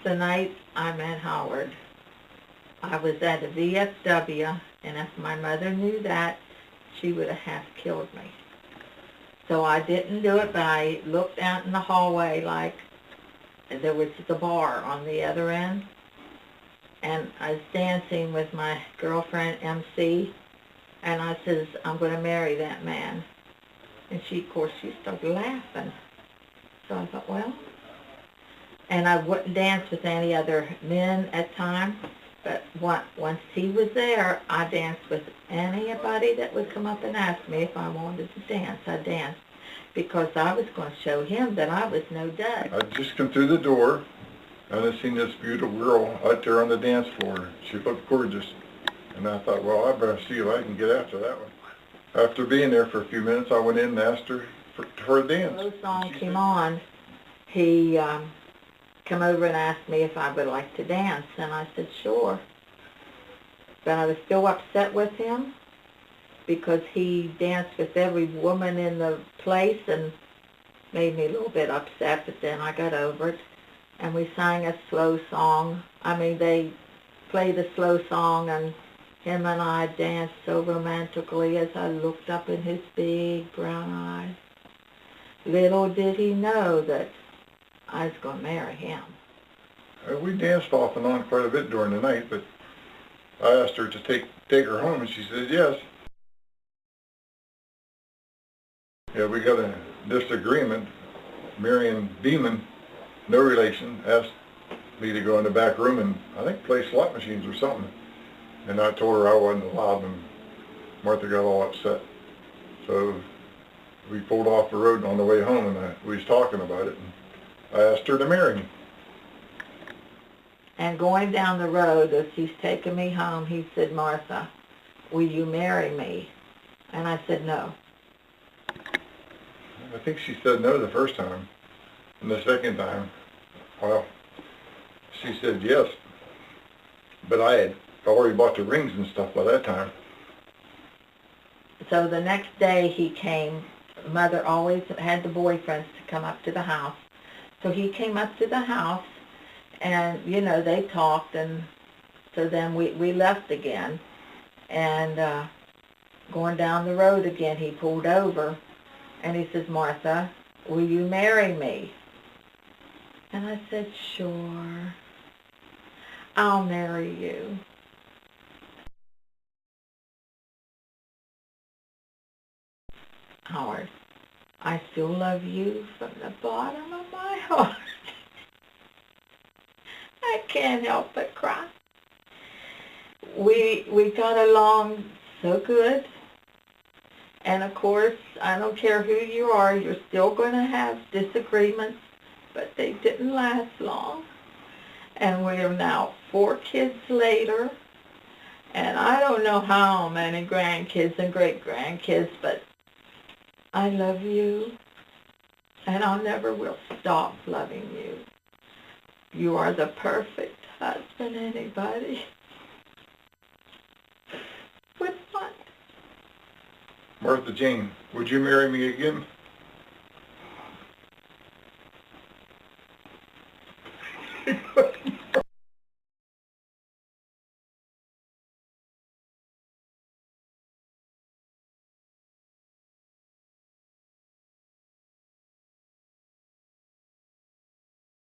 the night I met Howard. I was at a VFW, and if my mother knew that, she would have half killed me. So I didn't do it, but I looked out in the hallway like there was the bar on the other end, and I was dancing with my girlfriend, MC, and I says, I'm going to marry that man. And she, of course, she started laughing. So I thought, well, and I wouldn't dance with any other men at time, but once he was there, I danced with anybody that would come up and ask me if I wanted to dance. I danced because I was going to show him that I was no dud. I just come through the door, and I seen this beautiful girl out there on the dance floor. She looked gorgeous, and I thought, well, I better see if I can get after that one. After being there for a few minutes, I went in and asked her for a dance. When the song came on, he come over and asked me if I would like to dance, and I said, sure. But I was still upset with him because he danced with every woman in the place and made me a little bit upset, but then I got over it. And we sang a slow song. I mean, they played a slow song, and him and I danced so romantically as I looked up in his big brown eyes. Little did he know that I was going to marry him. We danced off and on quite a bit during the night, but I asked her to take her home, and she said yes. Yeah, we got a disagreement. Marion Beeman, no relation, asked me to go in the back room and I think play slot machines or something. And I told her I wasn't allowed, and Martha got all upset. So we pulled off the road on the way home, and we was talking about it, and I asked her to marry me. And going down the road, as he's taking me home, he said, Martha, will you marry me? And I said, no. I think she said no the first time. And the second time, well, she said yes. But I had already bought the rings and stuff by that time. So the next day he came. Mother always had the boyfriends to come up to the house. So he came up to the house, and, you know, they talked, and so then we left again. And going down the road again, he pulled over, and he says, Martha, will you marry me? And I said, sure, I'll marry you. Howard, I still love you from the bottom of my heart. I can't help but cry. We got along so good. And of course, I don't care who you are, you're still going to have disagreements, but they didn't last long. And we're now 4 kids later, and I don't know how many grandkids and great-grandkids, but I love you, and I never will stop loving you. You are the perfect husband anybody would want. Martha Jane, would you marry me again?